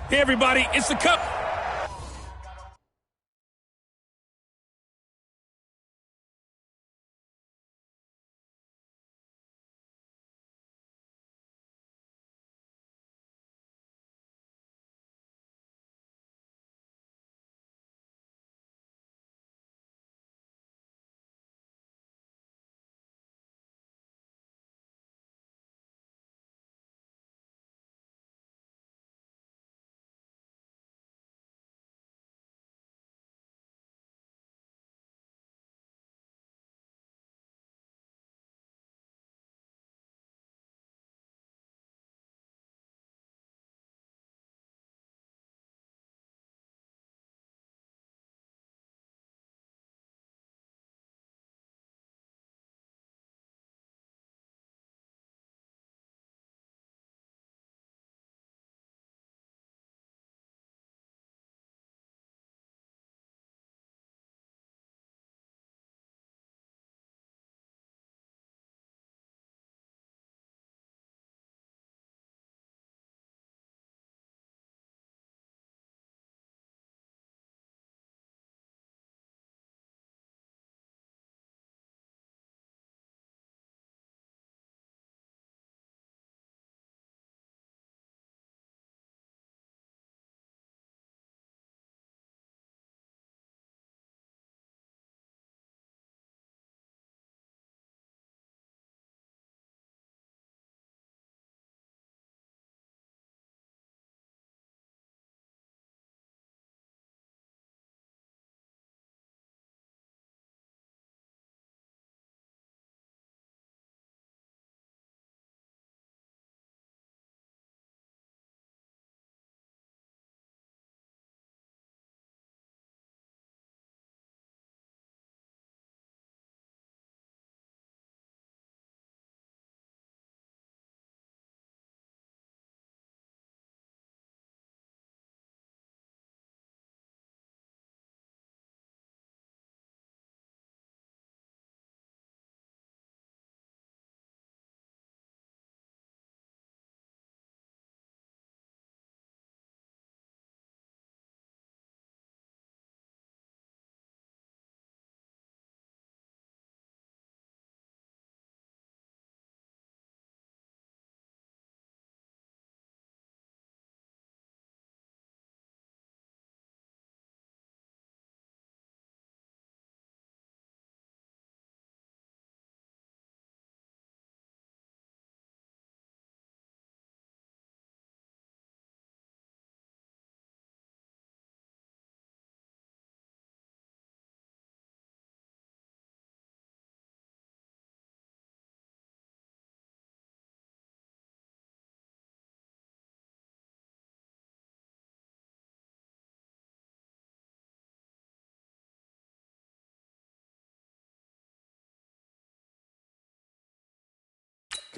Hey, everybody, it's the Cup.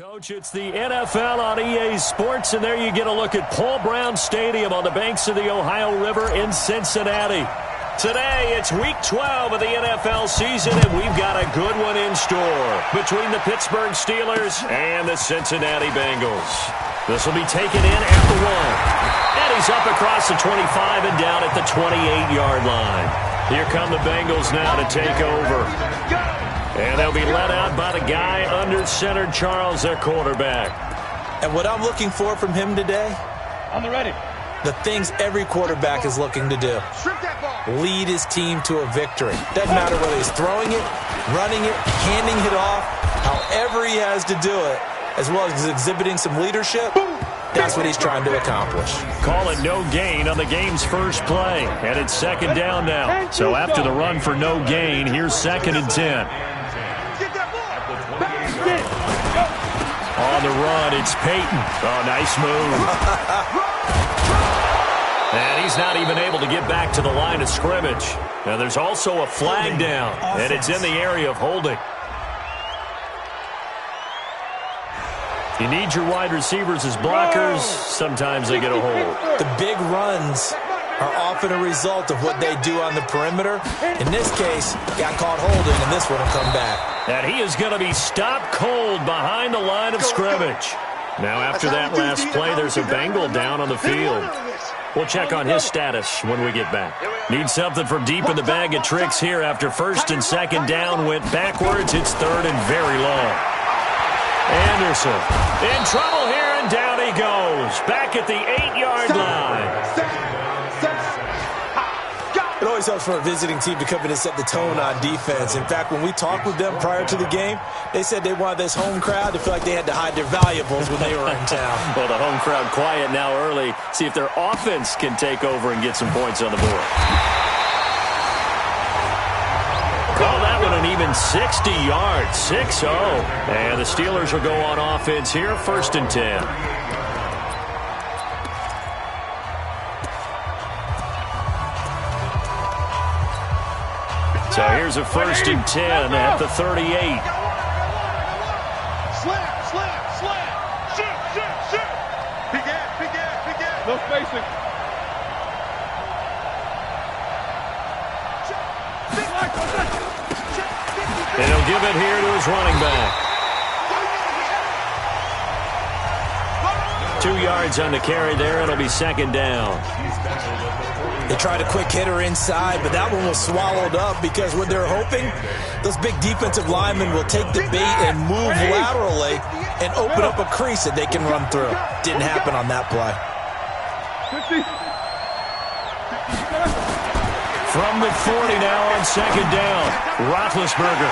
Coach, it's the NFL on EA Sports, and there you get a look at Paul Brown Stadium on the banks of the Ohio River in Cincinnati. Today, it's Week 12 of the NFL season, and we've got a good one in store between the Pittsburgh Steelers and the Cincinnati Bengals. This will be taken in at the 1. And he's up across the 25 and down at the 28-yard line. Here come the Bengals now to take over. And they'll be let out by the guy under center, Charles, their quarterback. And what I'm looking for from him today, I'm ready. The things every quarterback is looking to do. Lead his team to a victory. Doesn't matter whether he's throwing it, running it, handing it off, however he has to do it, as well as exhibiting some leadership. That's what he's trying to accomplish. Call it no gain on the game's first play. And it's second down now. So after the run for no gain, here's 2nd and 10. On the run, it's Peyton. Oh, nice move. And he's not even able to get back to the line of scrimmage. Now, there's also a flag down, and it's in the area of holding. You need your wide receivers as blockers. Sometimes they get a hold. The big runs are often a result of what they do on the perimeter. In this case, got caught holding, and this one will come back. And he is going to be stopped cold behind the line of scrimmage. Now, after that last play, there's a Bengal down on the field. We'll check on his status when we get back. Need something from deep in the bag of tricks here after first and second down went backwards. It's third and very long. Anderson in trouble here, and down he goes. Back at the 8-yard line. It always helps for a visiting team to come in and set the tone on defense. In fact, when we talked with them prior to the game, they said they wanted this home crowd to feel like they had to hide their valuables when they were in town. Well, the home crowd quiet now early. See if their offense can take over and get some points on the board. Call that one an even 60 yards, 6-0. And the Steelers will go on offense here, first and 10. So here's a first and 10 at the 38. Slam. Shoot. Big ass. No spacing. And he'll give it here to his running back. 2 yards on the carry there. It'll be second down. They tried a quick hitter inside, but that one was swallowed up because what they're hoping, those big defensive linemen will take the bait and move laterally and open up a crease that they can run through. Didn't happen on that play. From the 40 now on second down, Roethlisberger.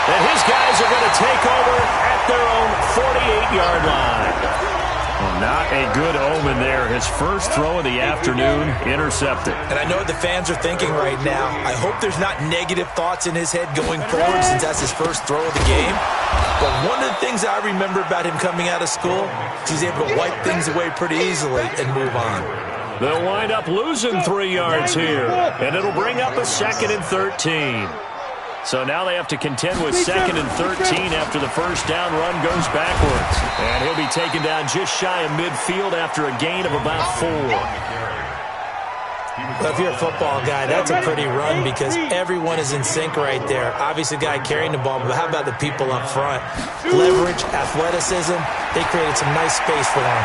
And his guys are going to take over at their own 48-yard line. Well, not a good omen there. His first throw of the afternoon intercepted. And I know what the fans are thinking right now. I hope there's not negative thoughts in his head going forward since that's his first throw of the game. But one of the things I remember about him coming out of school is he's able to wipe things away pretty easily and move on. They'll wind up losing 3 yards here, and it'll bring up a second and 13. So now they have to contend with second and 13 after the first down run goes backwards. And he'll be taken down just shy of midfield after a gain of about 4. Well, if you're a football guy, that's a pretty run because everyone is in sync right there. Obviously, the guy carrying the ball, but how about the people up front? Leverage, athleticism, they created some nice space for them.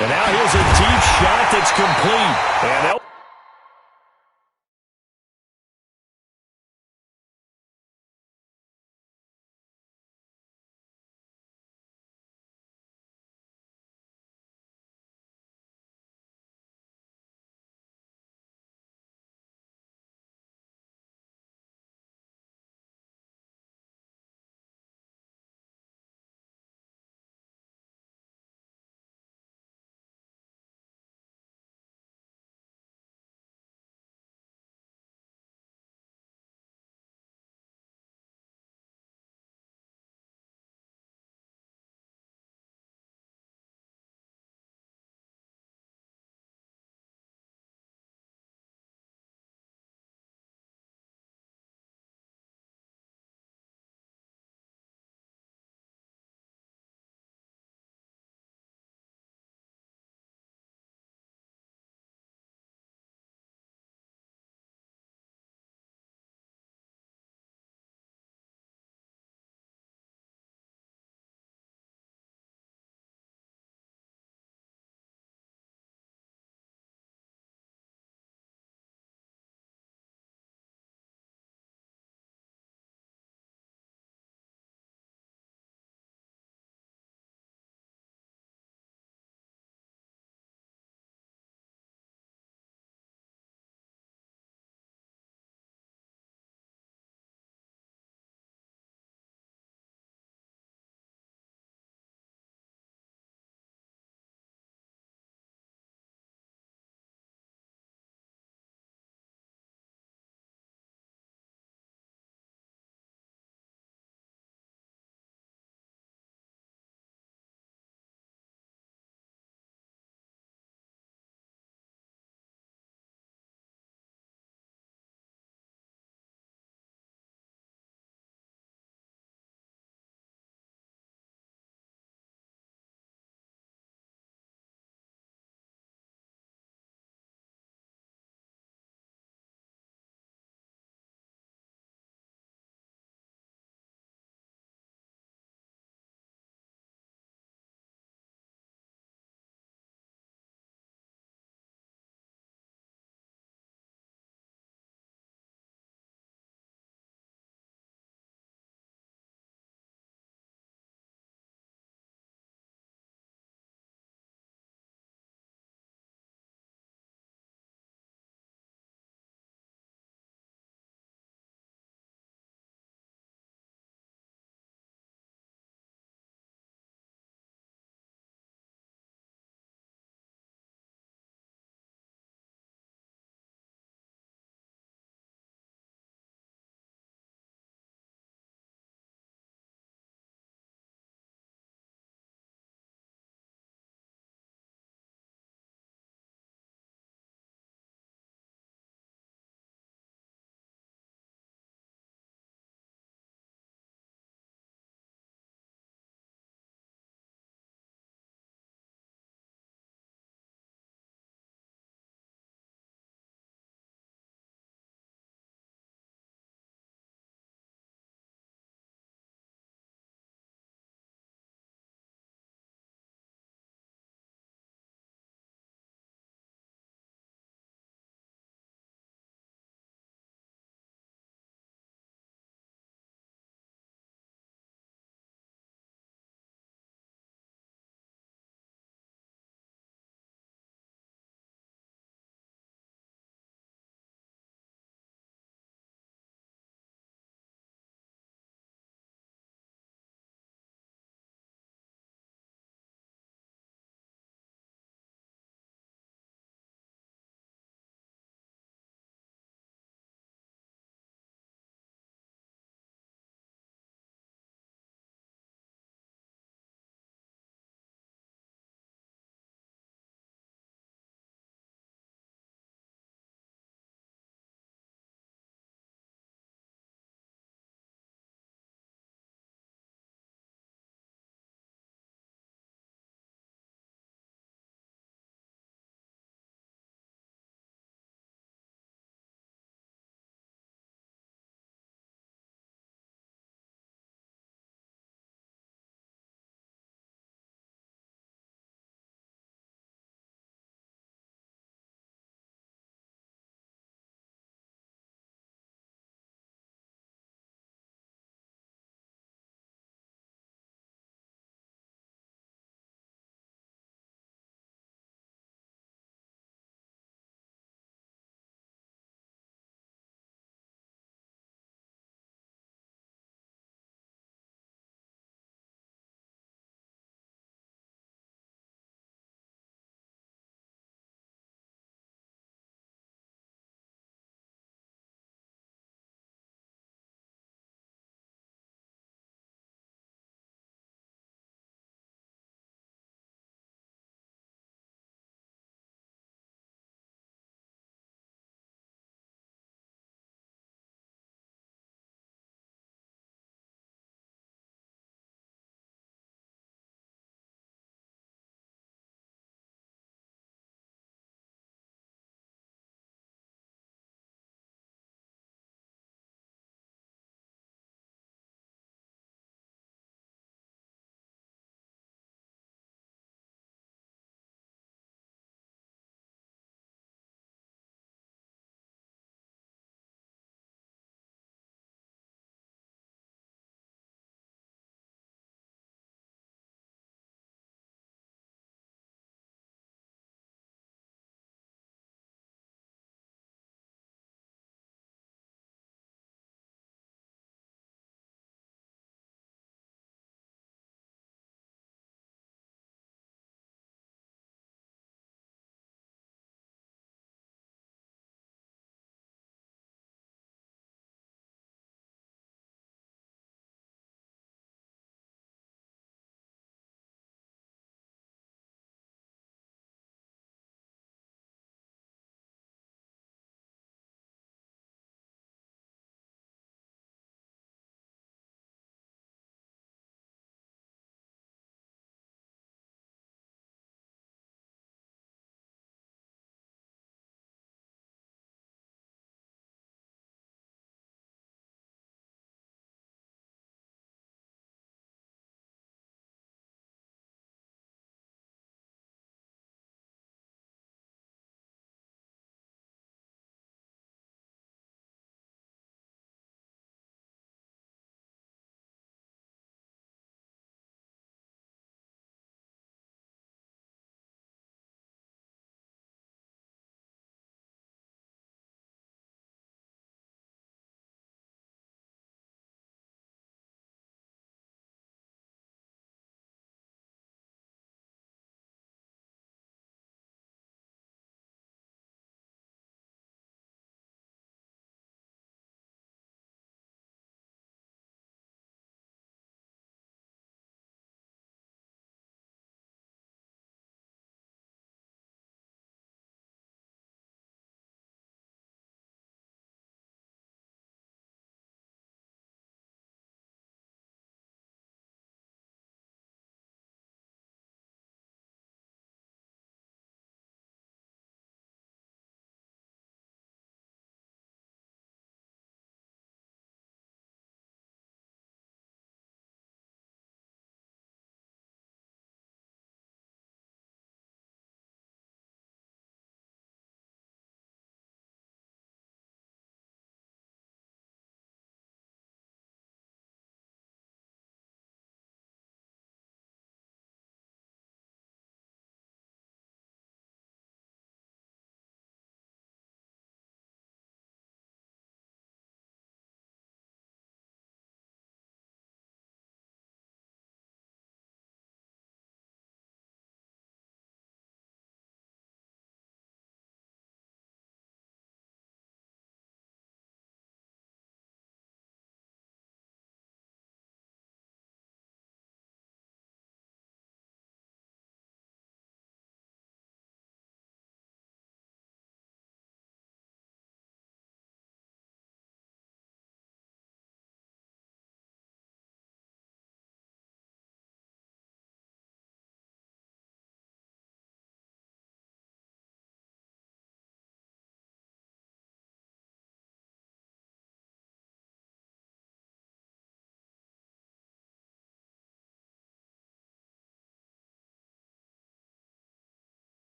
And now here's a deep shot that's complete. And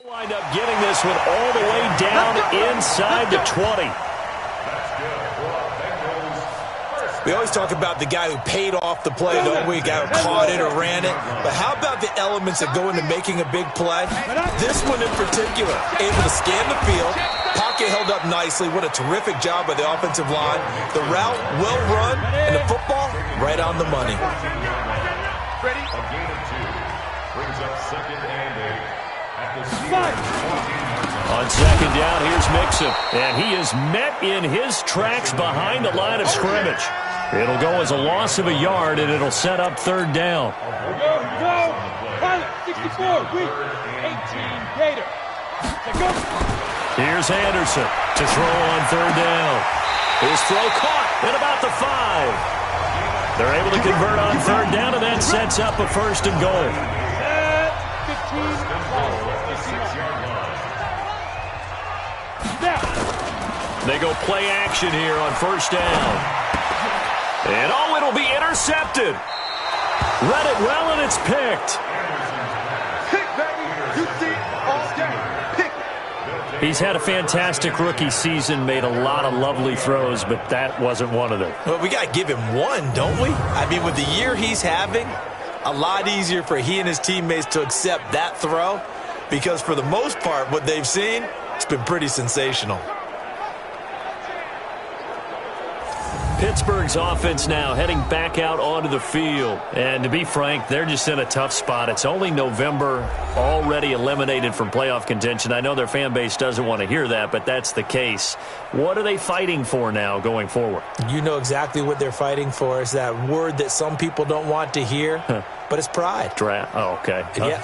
Wind up getting this one all the way down inside the 20. We always talk about the guy who paid off the play, don't we? The guy who caught it or ran it. But how about the elements that go into making a big play? This one in particular, able to scan the field, pocket held up nicely. What a terrific job by the offensive line. The route, well run, and the football, right on the money. Ready? A gain of 2. Brings up 2nd and 8. At the On 2nd down, here's Mixon. And he is met in his tracks behind the line of scrimmage. It'll go as a loss of a yard, and it'll set up 3rd down. Go! Pilot, 64, weak, 18, Gator. Here's Anderson to throw on 3rd down. His throw caught at about the 5. They're able to convert on 3rd down, and that sets up a 1st and goal. 15. They go play action here on 1st down. And oh, it'll be intercepted. Read it well, and it's picked. Pick, baby. You see it all day. Pick. He's had a fantastic rookie season, made a lot of lovely throws, but that wasn't one of them. Well, we got to give him one, don't we? I mean, with the year he's having, a lot easier for he and his teammates to accept that throw because for the most part, what they've seen, it's been pretty sensational. Pittsburgh's offense now heading back out onto the field. And to be frank, they're just in a tough spot. It's only November, already eliminated from playoff contention. I know their fan base doesn't want to hear that, but that's the case. What are they fighting for now going forward? You know exactly what they're fighting for. Is that word that some people don't want to hear, but it's pride. Draft. Oh, okay. Yeah.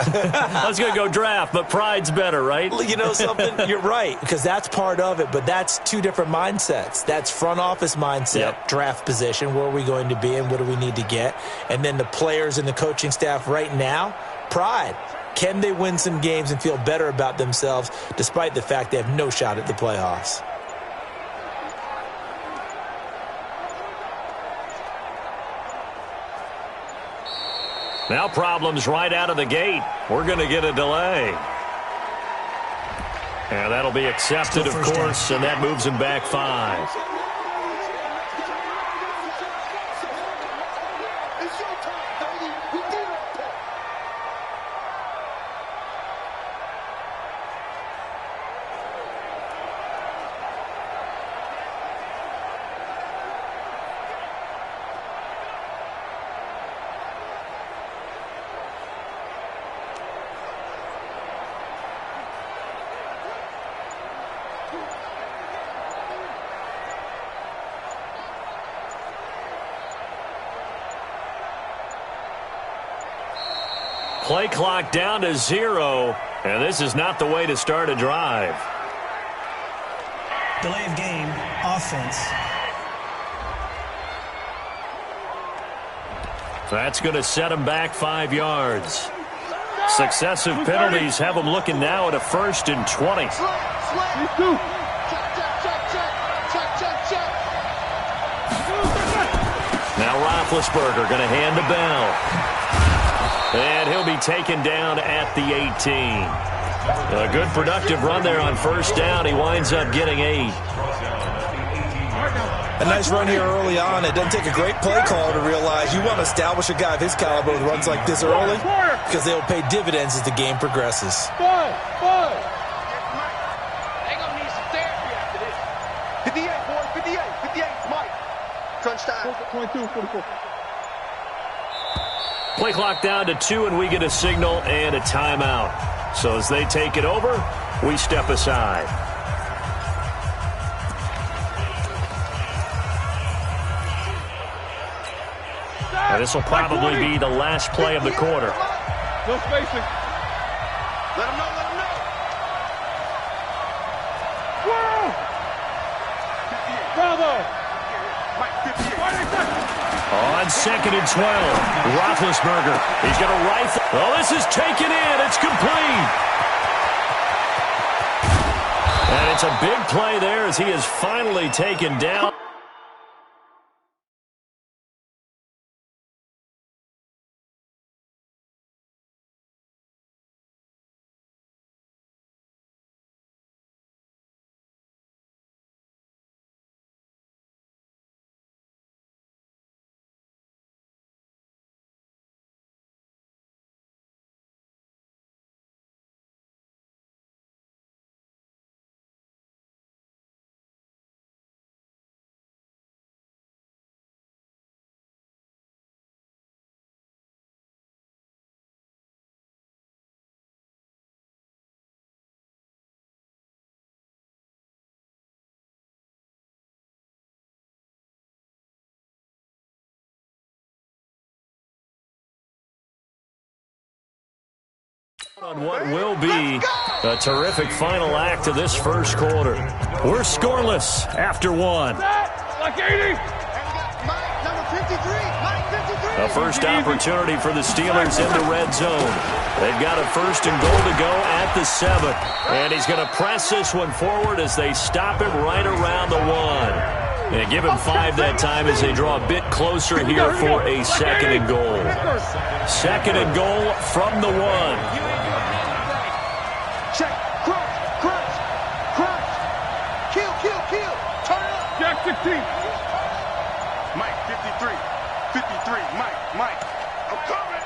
I was going to go draft, but pride's better, right? You know something? You're right, because that's part of it, but that's two different mindsets. That's front office mindset, draft position, where are we going to be and what do we need to get? And then the players and the coaching staff right now, pride. Can they win some games and feel better about themselves despite the fact they have no shot at the playoffs? Now problems right out of the gate. We're going to get a delay. And that'll be accepted, of course, and that moves him back 5. Play clock down to 0, and this is not the way to start a drive. Delay of game, offense. That's going to set him back 5 yards. Successive penalties have him looking now at a 1st and 20. Now Roethlisberger going to hand the bell. And he'll be taken down at the 18. A good productive run there on 1st down. He winds up getting 8. A nice run here early on. It doesn't take a great play caller to realize you want to establish a guy of his caliber with runs like this early because they'll pay dividends as the game progresses. Five. They're going to need some therapy after this. 58, boy. 58. Mike. Crunch time. 22, 44. Play clock down to 2, and we get a signal and a timeout. So as they take it over, we step aside. And this will probably be the last play of the quarter. No spacing. Let him know. Whoa! Bravo! Mike, 58. On 2nd and 12, Roethlisberger. He's got a rifle. Oh, this is taken in. It's complete. And it's a big play there as he is finally taken down. On what will be a terrific final act of this first quarter. We're scoreless after one. A first opportunity for the Steelers in the red zone. They've got a first and goal to go at the 7. And he's going to press this one forward as they stop him right around the 1. And give him 5 that time as they draw a bit closer here for a second and goal. Second and goal from the 1. Check. Crunch. Kill. Turn it up. Jack 16. Mike, 53. Mike. I'm coming.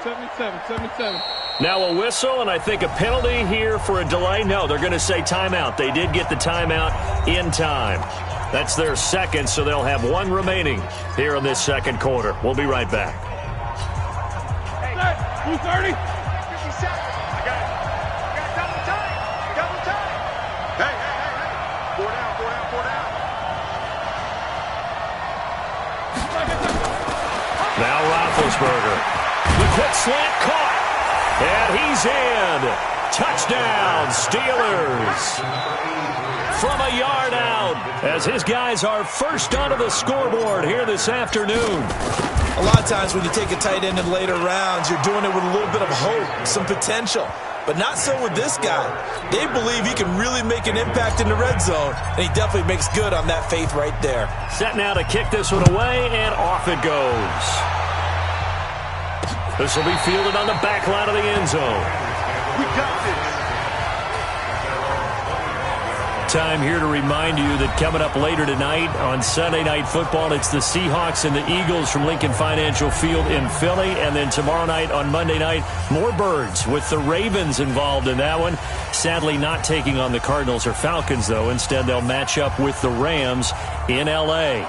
77. Now a whistle, and I think a penalty here for a delay. No, they're going to say timeout. They did get the timeout in time. That's their second, so they'll have 1 remaining here in this second quarter. We'll be right back. Hey, 2:30. 57. I got it. Double time. Hey. 4 down. Now Roethlisberger. The quick slant caught. And he's in. Touchdown, Steelers. From a yard out as his guys are first onto the scoreboard here this afternoon. A lot of times when you take a tight end in later rounds, you're doing it with a little bit of hope, some potential. But not so with this guy. They believe he can really make an impact in the red zone, and he definitely makes good on that faith right there. Set now to kick this one away, and off it goes. This will be fielded on the back line of the end zone. We got this. Time here to remind you that coming up later tonight on Sunday Night Football, it's the Seahawks and the Eagles from Lincoln Financial Field in Philly. And then tomorrow night on Monday night, more Birds with the Ravens involved in that one. Sadly not taking on the Cardinals or Falcons, though. Instead, they'll match up with the Rams in L.A.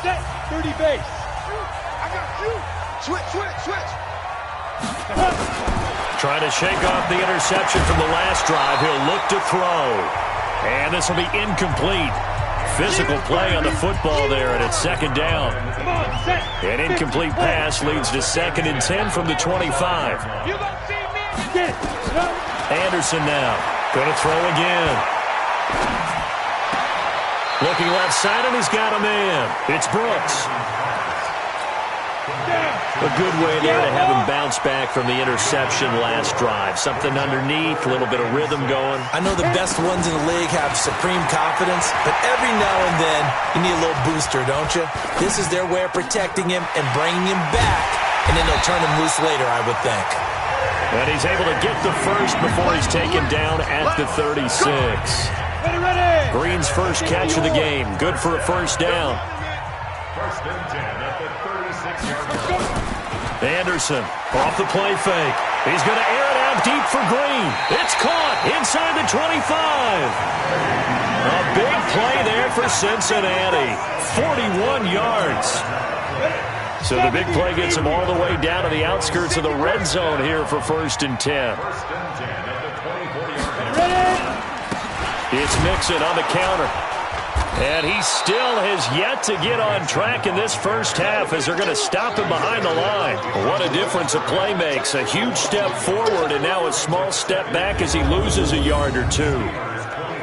Set. 30 base. I got you. Switch. Trying to shake off the interception from the last drive. He'll look to throw. And this will be incomplete. Physical play on the football there, and it's second down. An incomplete pass leads to 2nd and 10 from the 25. Anderson now. Going to throw again. Looking left side, and he's got a man. It's Brooks. A good way there to have him bounce back from the interception last drive. Something underneath, a little bit of rhythm going. I know the best ones in the league have supreme confidence, but every now and then you need a little booster, don't you? This is their way of protecting him and bringing him back, and then they'll turn him loose later, I would think. And he's able to get the first before he's taken down at the 36. Ready. Green's first catch of the game. Good for a first down. First and 10 at the 36-yard line. Anderson off the play fake. He's going to air it out deep for Green. It's caught inside the 25. A big play there for Cincinnati. 41 yards. So the big play gets him all the way down to the outskirts of the red zone here for first and 10. First and 10 at the 24-yard line. It's Mixon on the counter. And he still has yet to get on track in this first half as they're going to stop him behind the line. What a difference a play makes. A huge step forward and now a small step back as he loses a yard or two.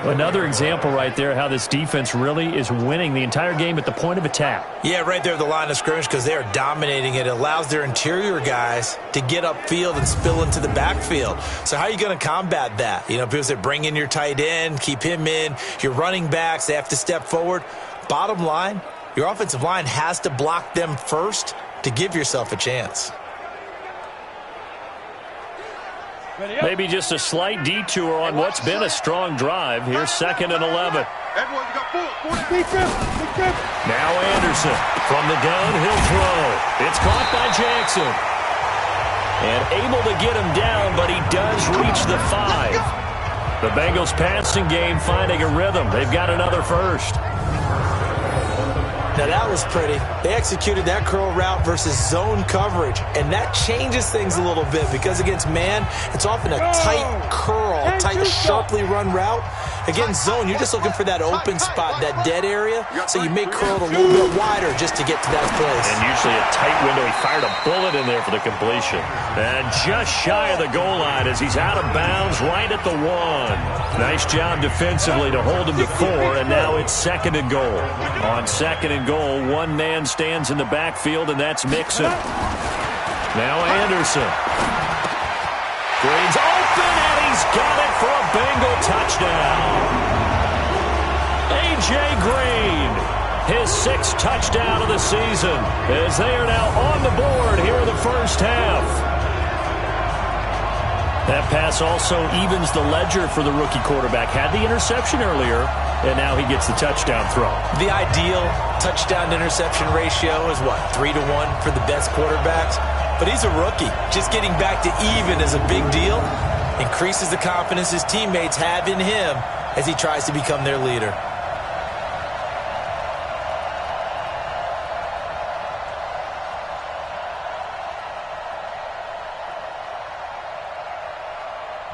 Another example right there how this defense really is winning the entire game at the point of attack. Yeah, right there at the line of scrimmage because they are dominating it. It allows their interior guys to get upfield and spill into the backfield. So how are you going to combat that? You know, people say bring in your tight end, keep him in. Your running backs, they have to step forward. Bottom line, your offensive line has to block them first to give yourself a chance. Maybe just a slight detour on what's been a strong drive. Here's 2nd and 11. Everyone, you got four. Now Anderson from the gun, he'll throw. It's caught by Jackson. And able to get him down, but he does reach the 5. The Bengals passing game finding a rhythm. They've got another first. Now that was pretty. They executed that curl route versus zone coverage, and that changes things a little bit because against man, it's often a tight curl, tight, sharply run route, Against zone, you're just looking for that open spot, that dead area, so you may curl it a little bit wider just to get to that place. And usually a tight window. He fired a bullet in there for the completion. And just shy of the goal line as he's out of bounds right at the 1. Nice job defensively to hold him to 4, and now it's 2nd and goal. On 2nd and goal, one man stands in the backfield, and that's Mixon. Now Anderson. Green's open, and he's got it for a Bengal touchdown. A.J. Green, his 6th touchdown of the season, as they are now on the board here in the first half. That pass also evens the ledger for the rookie quarterback. Had the interception earlier, and now he gets the touchdown throw. The ideal touchdown-interception ratio is, what, 3-1 for the best quarterbacks? But he's a rookie. Just getting back to even is a big deal. Increases the confidence his teammates have in him as he tries to become their leader.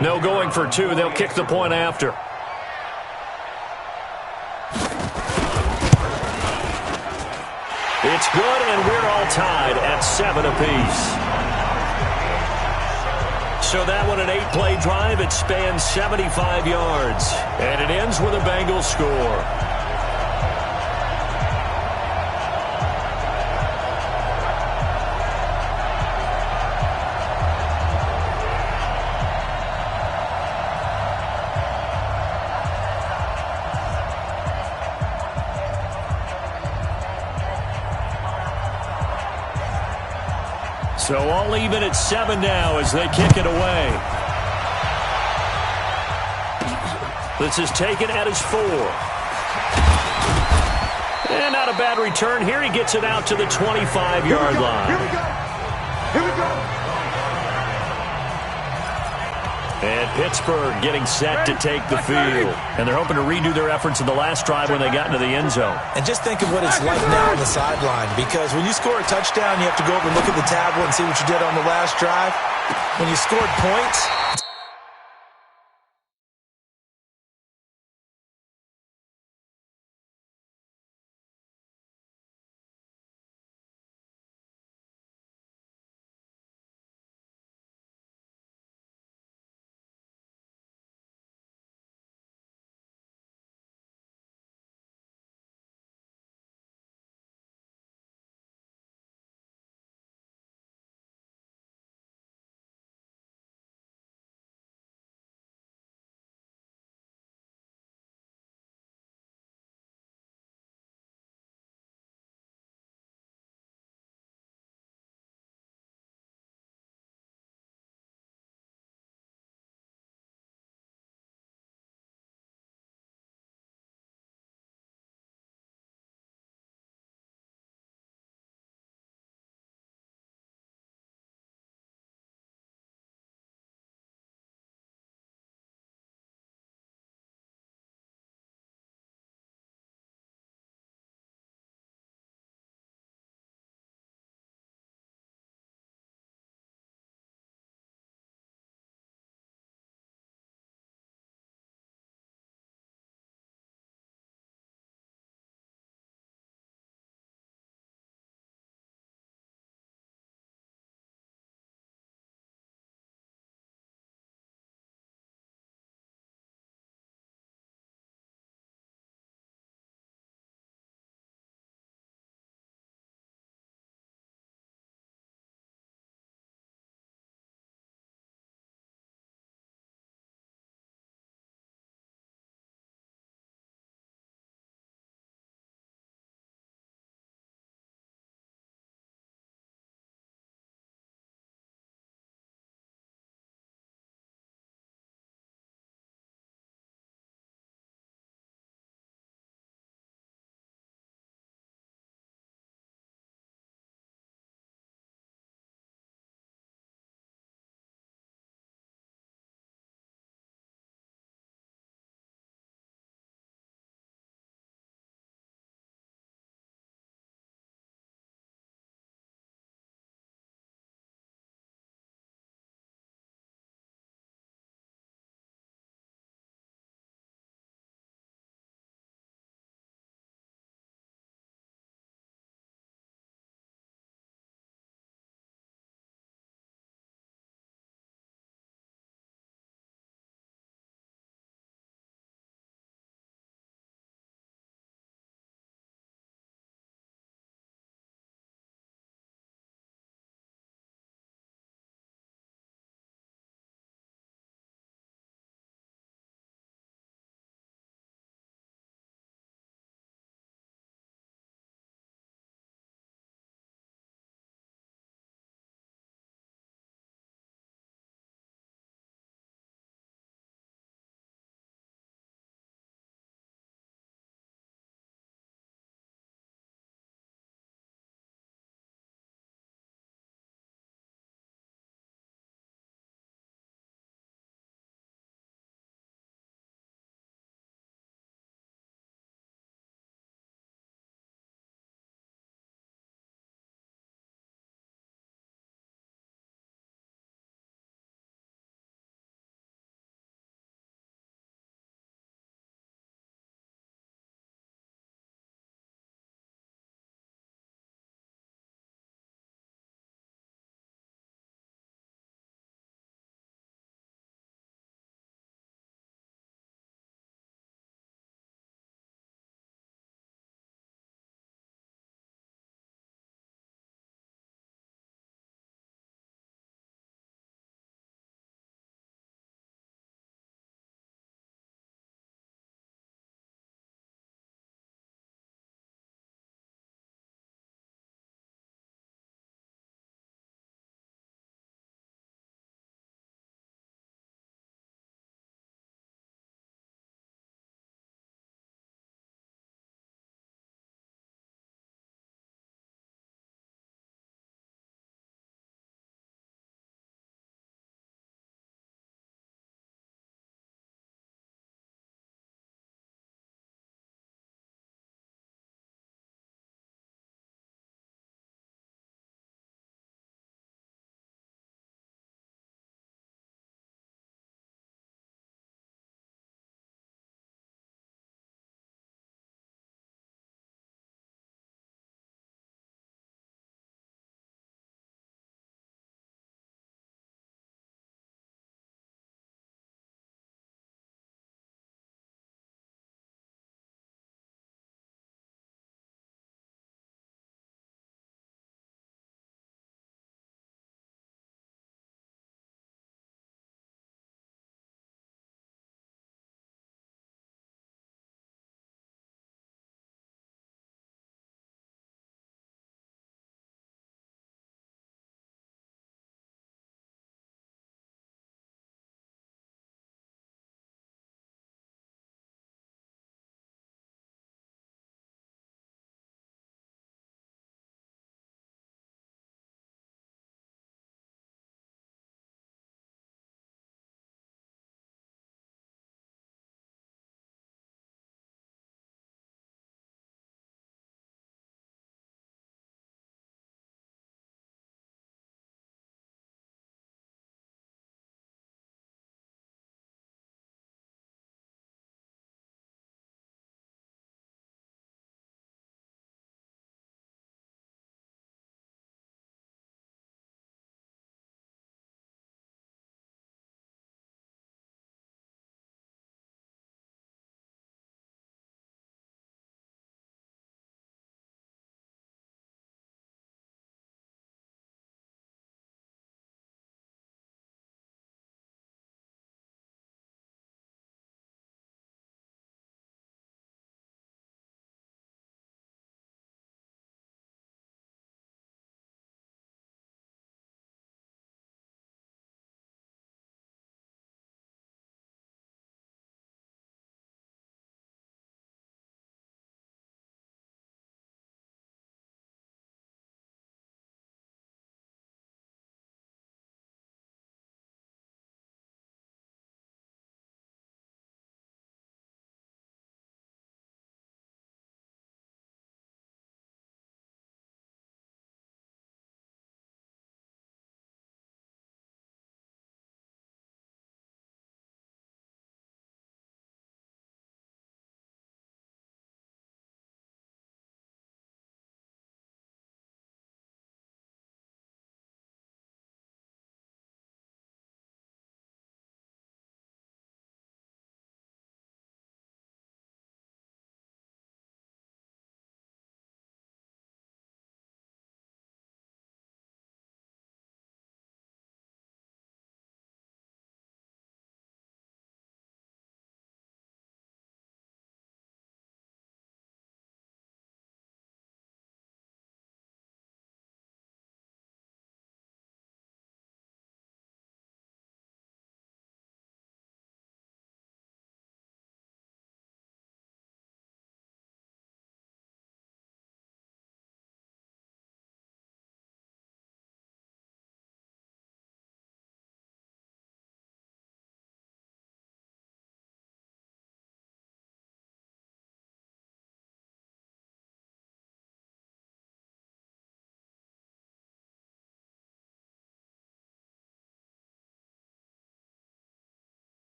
No going for 2. They'll kick the point after. It's good, and we're all tied at 7 apiece. So that one, an 8-play drive. It spans 75 yards, and it ends with a Bengals score. So all even at 7 now as they kick it away. This is taken at his 4. And not a bad return here. He gets it out to the 25-yard line. Here we go. Here we go. And Pittsburgh getting set to take the field. And they're hoping to redo their efforts in the last drive when they got into the end zone. And just think of what it's like now on the sideline, because when you score a touchdown, you have to go over and look at the tablet and see what you did on the last drive. When you scored points,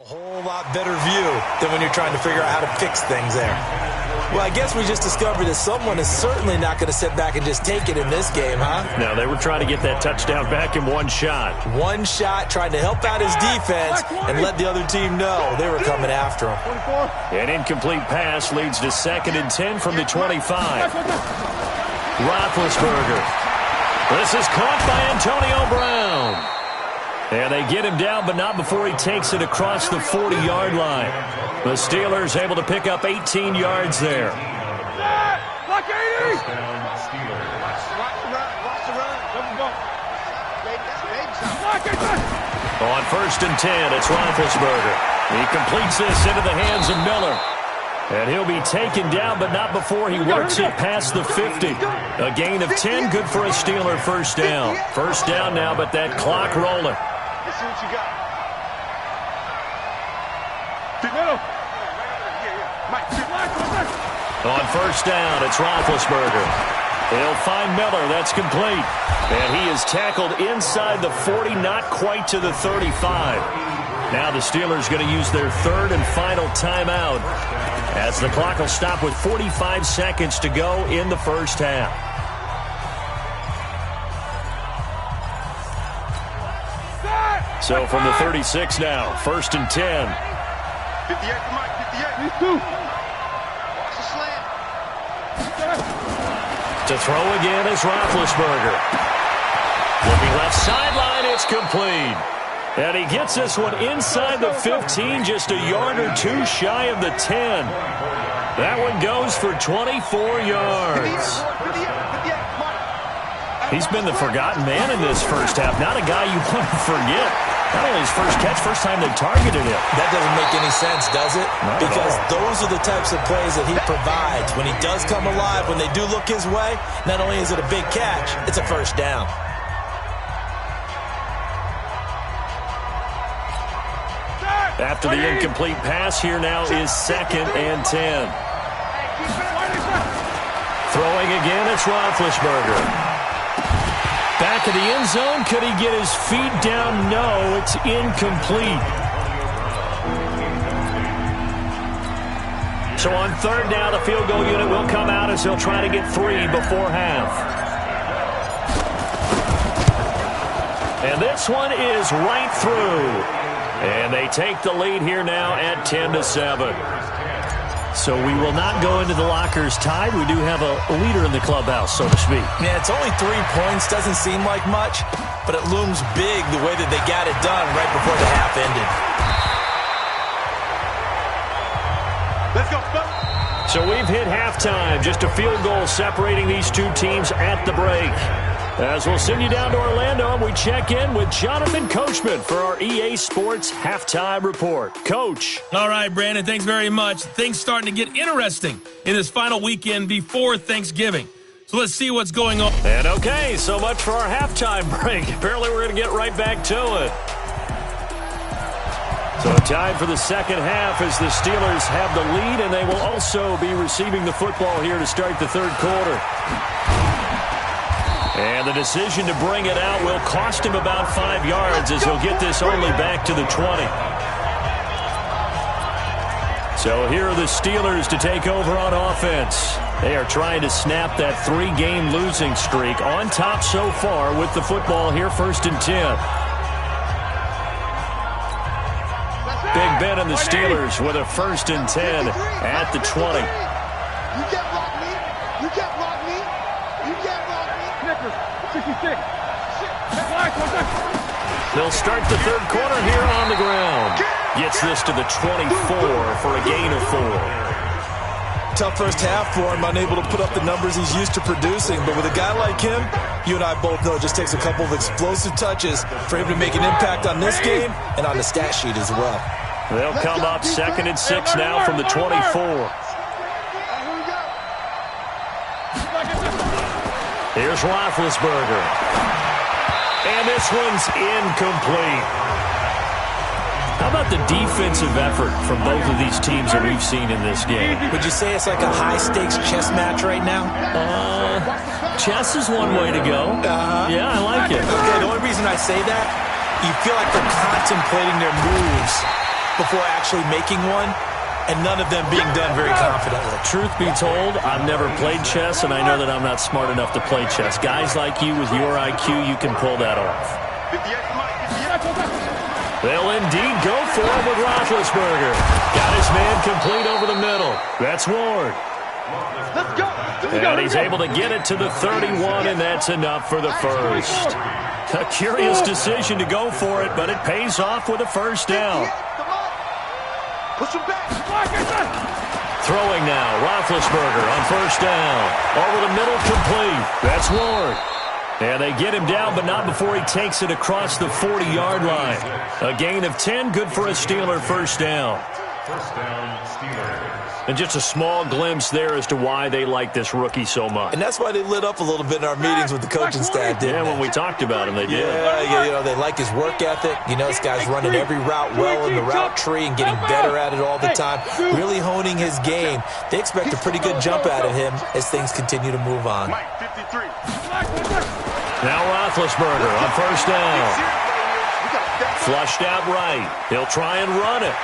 A whole lot better view than when you're trying to figure out how to fix things there. Well, I guess we just discovered that someone is certainly not going to sit back and just take it in this game, huh? No, they were trying to get that touchdown back in one shot. One shot, trying to help out his defense and let the other team know they were coming after him. An incomplete pass leads to 2nd and 10 from the 25. Roethlisberger. This is caught by Antonio Brown. And they get him down, but not before he takes it across the 40-yard line. The Steelers able to pick up 18 yards there. Block 80! On 1st and 10, it's Roethlisberger. He completes this into the hands of Miller. And he'll be taken down, but not before he works it past the 50. A gain of 10, good for a Steeler first down. First down now, but that clock rolling. Let's see what you got. On 1st down, it's Roethlisberger. He'll find Miller. That's complete. And he is tackled inside the 40, not quite to the 35. Now the Steelers going to use their 3rd and final timeout, as the clock will stop with 45 seconds to go in the first half. So from the 36 now, 1st and 10. 58 to Mike, 58. These two. Watch the slant. To throw again is Roethlisberger. Looking left sideline, it's complete. And he gets this one inside the 15, just a yard or two shy of the 10. That one goes for 24 yards. He's been the forgotten man in this first half. Not a guy you want to forget. Not only his first catch, first time they targeted him. That doesn't make any sense, does it? Not because those are the types of plays that he provides. When he does come alive, when they do look his way, not only is it a big catch, it's a first down. After the incomplete pass, here now is 2nd and 10. Throwing again, it's Roethlisberger. Back of the end zone. Could he get his feet down? No, it's incomplete. So on 3rd down, the field goal unit will come out as they'll try to get 3 before half. And this one is right through. And they take the lead here now at 10-7. So we will not go into the lockers tied. We do have a leader in the clubhouse, so to speak. Yeah, it's only 3 points. Doesn't seem like much, but it looms big the way that they got it done right before the half ended. Let's go, Phil. So we've hit halftime. Just a field goal separating these two teams at the break. As we'll send you down to Orlando, we check in with Jonathan Coachman for our EA Sports Halftime Report. Coach. All right, Brandon, thanks very much. Things starting to get interesting in this final weekend before Thanksgiving. So let's see what's going on. And okay, so much for our halftime break. Apparently we're going to get right back to it. So time for the second half as the Steelers have the lead, and they will also be receiving the football here to start the third quarter. And the decision to bring it out will cost him about 5 yards as he'll get this only back to the 20. So here are the Steelers to take over on offense. They are trying to snap that 3-game losing streak. On top so far with the football here, 1st and 10. Big Ben and the Steelers with a 1st and 10 at the 20. You can't block me. You can't block me. You can't block me. 66. They'll start the third quarter here on the ground. Gets this to the 24 for a gain of 4. Tough first half for him, unable to put up the numbers he's used to producing. But with a guy like him, you and I both know it just takes a couple of explosive touches for him to make an impact on this game and on the stat sheet as well. They'll come up 2nd and 6 now from the 24. Here's Roethlisberger. And this one's incomplete. How about the defensive effort from both of these teams that we've seen in this game? Would you say it's like a high-stakes chess match right now? Chess is one way to go. Yeah, I like it. Okay, the only reason I say that, you feel like they're contemplating their moves before actually making one, and none of them being done very confidently. Truth be told, I've never played chess, and I know that I'm not smart enough to play chess. Guys like you with your IQ, you can pull that off. They'll indeed go for it with Roethlisberger. Got his man complete over the middle. That's Ward. Let's go. And he's able to get it to the 31, and that's enough for the first. A curious decision to go for it, but it pays off with a first down. Push him back. Throwing now, Roethlisberger on first down. Over the middle, complete. That's Ward. And they get him down, but not before he takes it across the 40-yard line. A gain of 10, good for a Steeler first down. First down, Steelers. And just a small glimpse there as to why they like this rookie so much. And that's why they lit up a little bit in our meetings with the coaching staff, didn't they? When we talked about him, they did. Yeah, you know, they like his work ethic. You know, this guy's running every route well in the route tree and getting better at it all the time, really honing his game. They expect a pretty good jump out of him as things continue to move on. Mike, 53. Now Roethlisberger on first down. Flushed out right. He'll try and run it.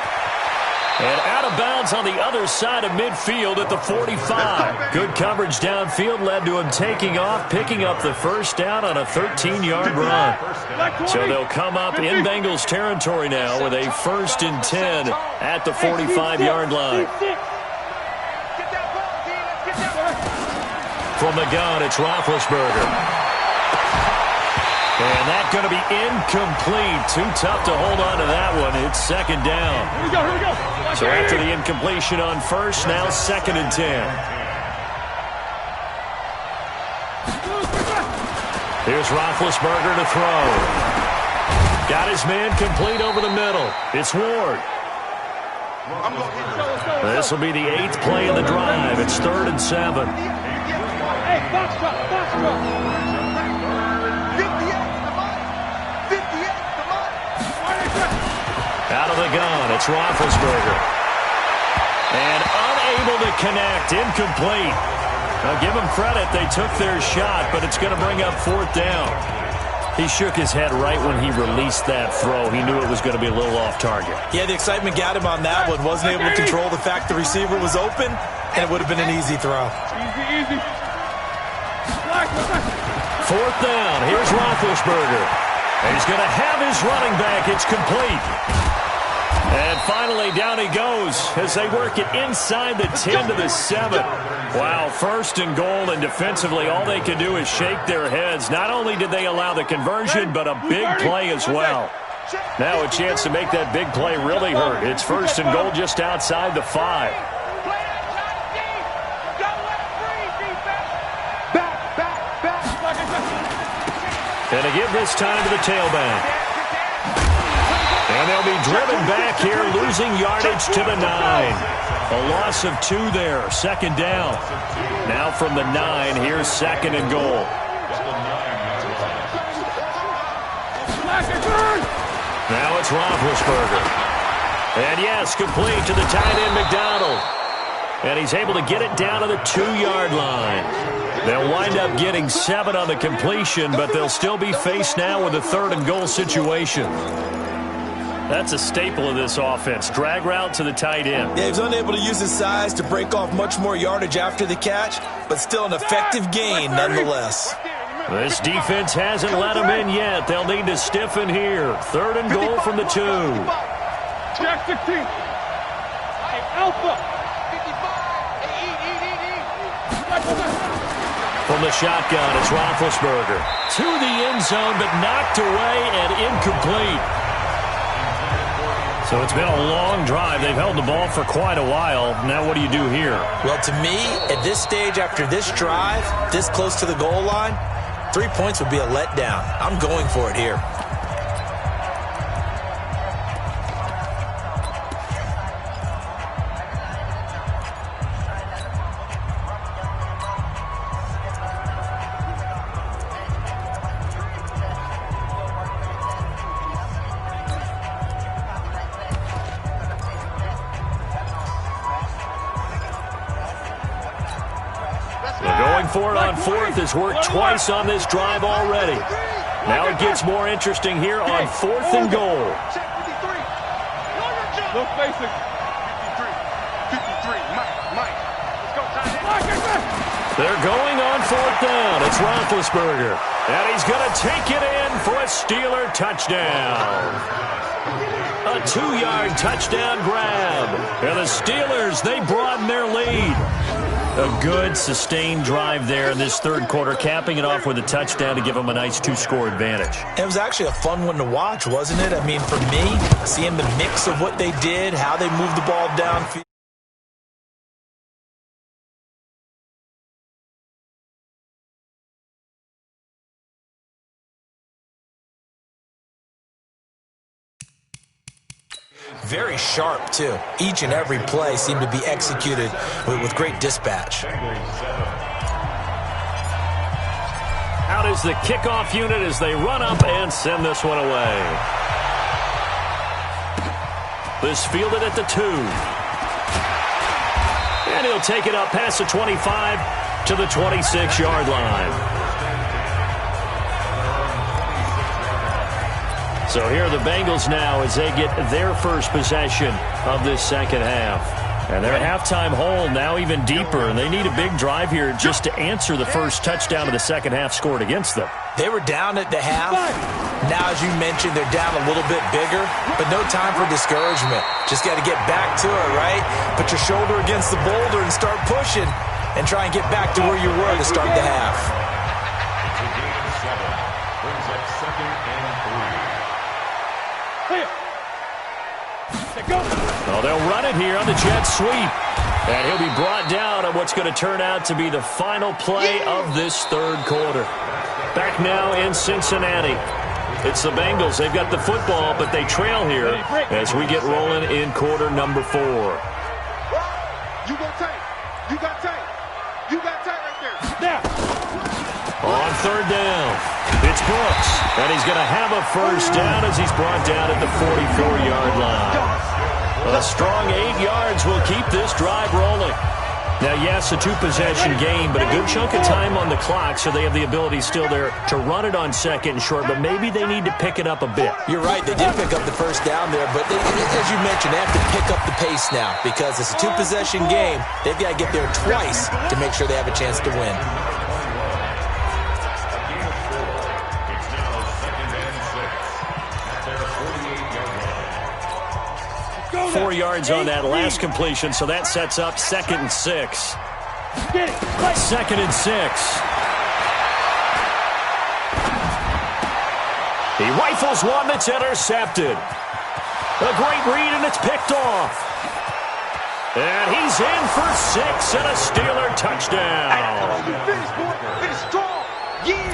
And out of bounds on the other side of midfield at the 45. Good coverage downfield led to him taking off, picking up the first down on a 13-yard run. So they'll come up in Bengals territory now with a 1st and 10 at the 45-yard line. From the gun, it's Roethlisberger. And that's going to be incomplete. Too tough to hold on to that one. It's second down. Here we go. So after the incompletion on first, now 2nd and 10. Here's Roethlisberger to throw. Got his man complete over the middle. It's Ward. This will be the 8th play of the drive. It's 3rd and 7. Hey, box truck. Out of the gun, it's Roethlisberger. And unable to connect, incomplete. Now give them credit, they took their shot, but it's going to bring up 4th down. He shook his head right when he released that throw. He knew it was going to be a little off target. Yeah, the excitement got him on that one. Wasn't able to control the fact the receiver was open, and it would have been an easy throw. Easy. 4th down, here's Roethlisberger. And he's going to have his running back. It's complete. And finally, down he goes as they work it inside the 10 to the 7. Wow, 1st and goal, and defensively, all they can do is shake their heads. Not only did they allow the conversion, but a big play as well. Now a chance to make that big play really hurt. It's 1st and goal just outside the 5. And to give this time to the tailback. And they'll be driven back here, losing yardage to the 9. A loss of 2 there, 2nd down. Now from the 9, here's 2nd and goal. Now it's Roethlisberger. And yes, complete to the tight end McDonald. And he's able to get it down to the 2-yard line. They'll wind up getting 7 on the completion, but they'll still be faced now with a 3rd and goal situation. That's a staple of this offense. Drag route to the tight end. Yeah, he was unable to use his size to break off much more yardage after the catch, but still an effective gain nonetheless. This defense hasn't let him in yet. They'll need to stiffen here. 3rd and goal from the 2. Jack 16. Hey, Alpha. From the shotgun, it's Roethlisberger. To the end zone, but knocked away and incomplete. So it's been a long drive. They've held the ball for quite a while. Now what do you do here? Well, to me, at this stage, after this drive, this close to the goal line, 3 points would be a letdown. I'm going for it here. For it on 4th has worked twice on this drive already. Now it gets more interesting here on 4th and goal. Look basic. 53, Mike. Let's go, They're going on fourth down. It's Roethlisberger. And he's going to take it in for a Steeler touchdown. A 2-yard touchdown grab. And the Steelers, they broaden their lead. A good, sustained drive there in this third quarter, capping it off with a touchdown to give them a nice 2-score advantage. It was actually a fun one to watch, wasn't it? I mean, for me, seeing the mix of what they did, how they moved the ball downfield. Very sharp, too. Each and every play seemed to be executed with great dispatch. Out is the kickoff unit as they run up and send this one away. This fielded at the 2. And he'll take it up past the 25 to the 26-yard line. So here are the Bengals now as they get their first possession of this second half. And their halftime hole now even deeper, and they need a big drive here just to answer the first touchdown of the second half scored against them. They were down at the half. Now, as you mentioned, they're down a little bit bigger, but no time for discouragement. Just got to get back to it, right? Put your shoulder against the boulder and start pushing and try and get back to where you were to start the half. Brings up 2nd and 3. Well, they'll run it here on the jet sweep. And he'll be brought down on what's going to turn out to be the final play of this third quarter. Back now in Cincinnati. It's the Bengals. They've got the football, but they trail here as we get rolling in quarter number 4. You go Tank. You got Tank. You got Tank right there. On third down, it's Brooks. And he's going to have a first down as he's brought down at the 44-yard line. A strong 8 yards will keep this drive rolling. Now, yes, a 2-possession game, but a good chunk of time on the clock, so they have the ability still there to run it on second and short, but maybe they need to pick it up a bit. You're right. They did pick up the first down there, but as you mentioned, they have to pick up the pace now because it's a 2-possession game. They've got to get there twice to make sure they have a chance to win. 4 yards on that last completion, so that sets up 2nd and 6. 2nd and 6. He rifles one that's intercepted. A great read, and it's picked off. And he's in for 6 and a Steeler touchdown. Finish strong.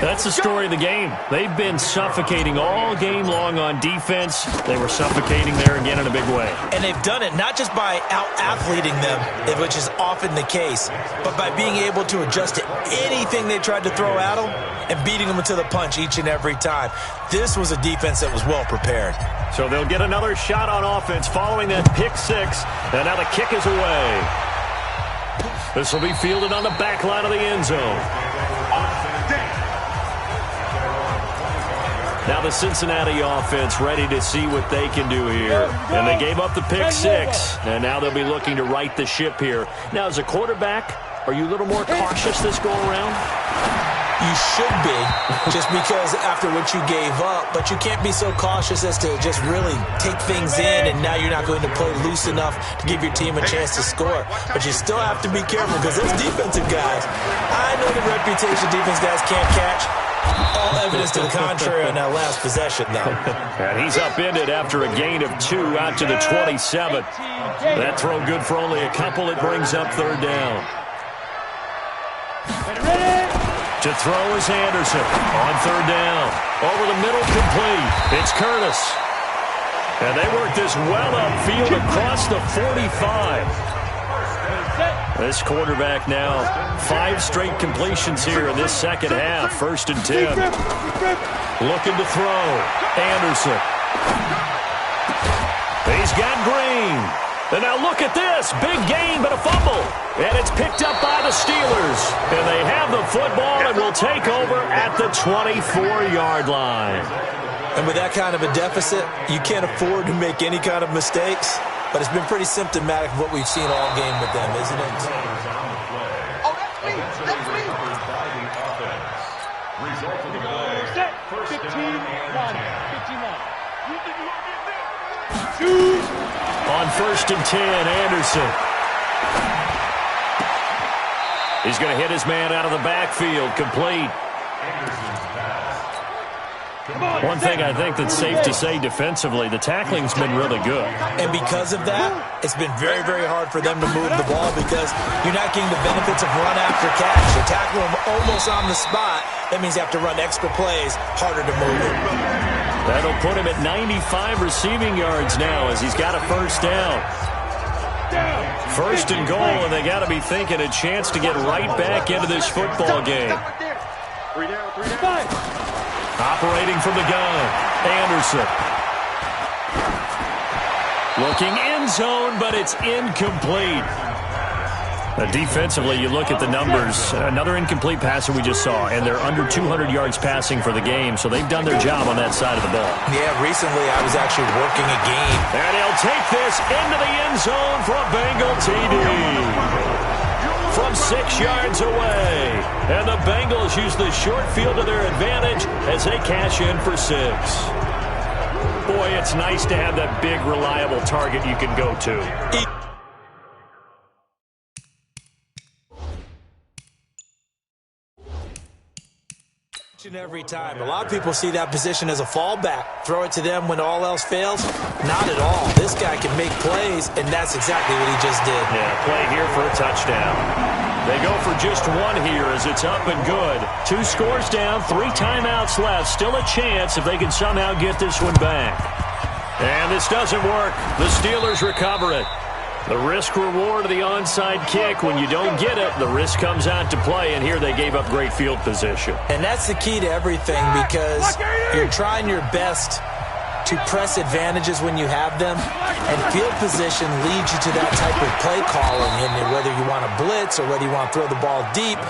That's the story of the game. They've been suffocating all game long on defense. They were suffocating there again in a big way. And they've done it not just by out-athleting them, which is often the case, but by being able to adjust to anything they tried to throw at them and beating them to the punch each and every time. This was a defense that was well prepared. So they'll get another shot on offense following that pick 6, and now the kick is away. This will be fielded on the back line of the end zone. Now the Cincinnati offense ready to see what they can do here. And they gave up the pick 6, and now they'll be looking to right the ship here. Now, as a quarterback, are you a little more cautious this go-around? You should be, just because after what you gave up, but you can't be so cautious as to just really take things in, and now you're not going to play loose enough to give your team a chance to score. But you still have to be careful because those defensive guys, I know the reputation defense guys can't catch. All evidence to the contrary on that last possession, though. And he's upended after a gain of 2 out to the 27. That throw good for only a couple. It brings up third down. To throw is Anderson on third down. Over the middle, complete. It's Curtis. And they work this well upfield across the 45. This quarterback now, 5 straight completions here in this second half. 1st and 10. Looking to throw. Anderson. He's got Green. And now look at this. Big gain, but a fumble. And it's picked up by the Steelers. And they have the football and will take over at the 24-yard line. And with that kind of a deficit, you can't afford to make any kind of mistakes. but it's been pretty symptomatic of what we've seen all game with them, isn't it? Oh, that's me. That's me. Result of the play. Set. First 15-1. down. 15-1. Shoot. On 1st and 10, Anderson. He's going to hit his man out of the backfield, complete. One thing I think that's safe to say defensively, the tackling's been really good. And because of that, it's been very, very hard for them to move the ball because you're not getting the benefits of run after catch. You're tackling them almost on the spot. That means you have to run extra plays, harder to move it. That'll put him at 95 receiving yards now as he's got a first down. First and goal, and they got to be thinking a chance to get right back into this football game. 3 down, 3 down. Operating from the gun, Anderson. Looking end zone, but it's incomplete. Defensively, you look at the numbers. Another incomplete passer we just saw, and they're under 200 yards passing for the game, so they've done their job on that side of the ball. Yeah, recently I was actually working a game. And he'll take this into the end zone for a Bengal TD. From 6 yards away. And the Bengals use the short field to their advantage as they cash in for 6. Boy, it's nice to have that big, reliable target you can go to. Every time. A lot of people see that position as a fallback. Throw it to them when all else fails. Not at all. This guy can make plays, and that's exactly what he just did. Yeah, play here for a touchdown. They go for just one here as it's up and good. 2 scores down, 3 timeouts left. Still a chance if they can somehow get this one back. And this doesn't work. The Steelers recover it. The risk-reward of the onside kick, when you don't get it, the risk comes out to play, and here they gave up great field position. And that's the key to everything because you're trying your best to press advantages when you have them, and field position leads you to that type of play calling, and whether you want to blitz or whether you want to throw the ball deep,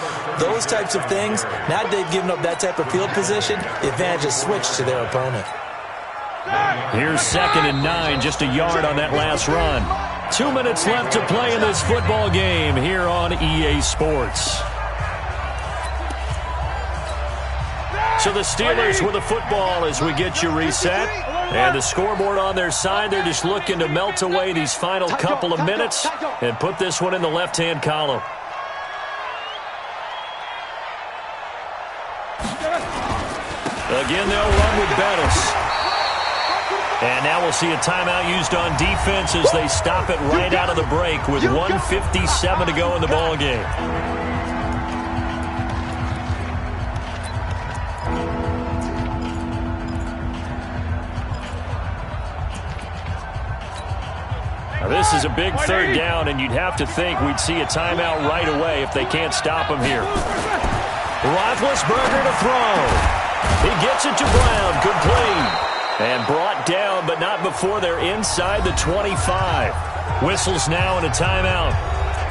those types of things, now they've given up that type of field position, the advantage is switched to their opponent. Here's 2nd and 9, just a yard on that last run. 2 minutes left to play in this football game here on EA Sports. So the Steelers with the football as we get you reset. And the scoreboard on their side, they're just looking to melt away these final couple of minutes and put this one in the left-hand column. Again, they'll run with Bettis. And now we'll see a timeout used on defense as they stop it right out of the break with 1:57 to go in the ball game. Now this is a big 3rd down, and you'd have to think we'd see a timeout right away if they can't stop him here. Roethlisberger to throw. He gets it to Brown, complete. And brought down, but not before they're inside the 25. Whistles now and a timeout.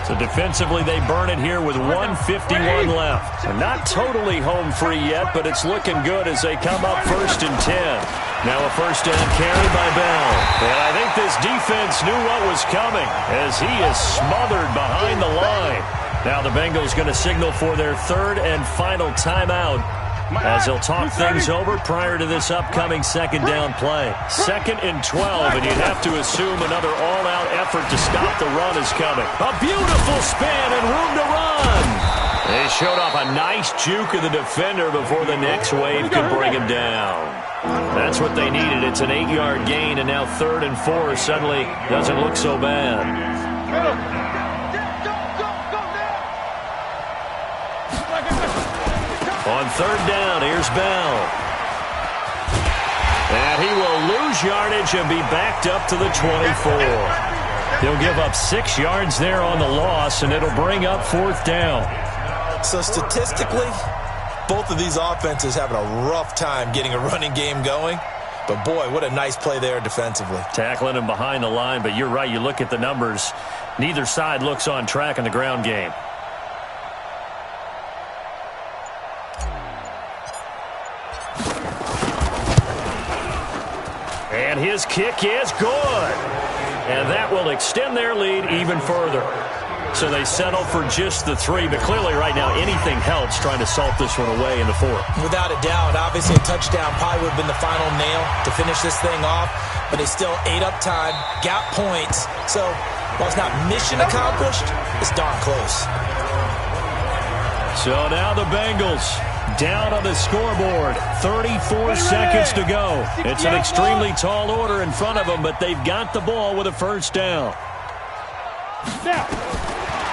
So defensively, they burn it here with 1:51 left. So not totally home free yet, but it's looking good as they come up 1st and 10. Now a first down carry by Bell. And I think this defense knew what was coming as he is smothered behind the line. Now the Bengals going to signal for their 3rd and final timeout, as they'll talk things over prior to this upcoming 2nd down play. 2nd and 12, and you'd have to assume another all-out effort to stop the run is coming. A beautiful spin and room to run. They showed off a nice juke of the defender before the next wave could bring him down. That's what they needed. It's an 8-yard gain, and now 3rd and 4 suddenly doesn't look so bad. On 3rd down, here's Bell. And he will lose yardage and be backed up to the 24. He'll give up 6 yards there on the loss, and it'll bring up 4th down. So statistically, both of these offenses having a rough time getting a running game going. But, boy, what a nice play there defensively. Tackling him behind the line, but you're right. You look at the numbers. Neither side looks on track in the ground game. And his This kick is good. And that will extend their lead even further. So they settle for just the 3, but clearly right now anything helps trying to salt this one away in the 4th. Without a doubt, obviously a touchdown probably would have been the final nail to finish this thing off, but they still ate up time, got points. So while it's not mission accomplished, it's darn close. So now the Bengals down on the scoreboard. 34 seconds to go. It's an extremely tall order in front of them, but they've got the ball with a first down.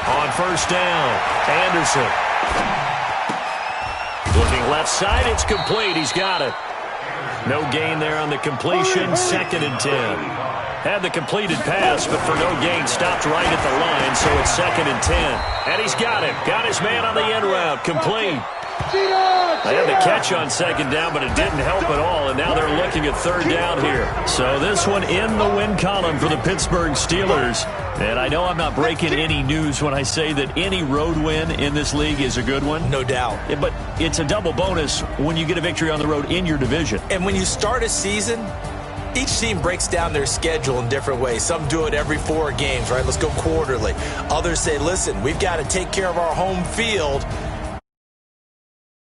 On first down, Anderson. Looking left side, it's complete. He's got it. No gain there on the completion. 2nd and 10. Had the completed pass, but for no gain, stopped right at the line, so it's 2nd and 10. And he's got it. Got his man on the end route. Complete. They had the catch on 2nd down, but it didn't help at all, and now they're looking at 3rd down here. So this one in the win column for the Pittsburgh Steelers. And I know I'm not breaking any news when I say that any road win in this league is a good one. No doubt. But it's a double bonus when you get a victory on the road in your division. And when you start a season, each team breaks down their schedule in different ways. Some do it every 4 games, right? Let's go quarterly. Others say, listen, we've got to take care of our home field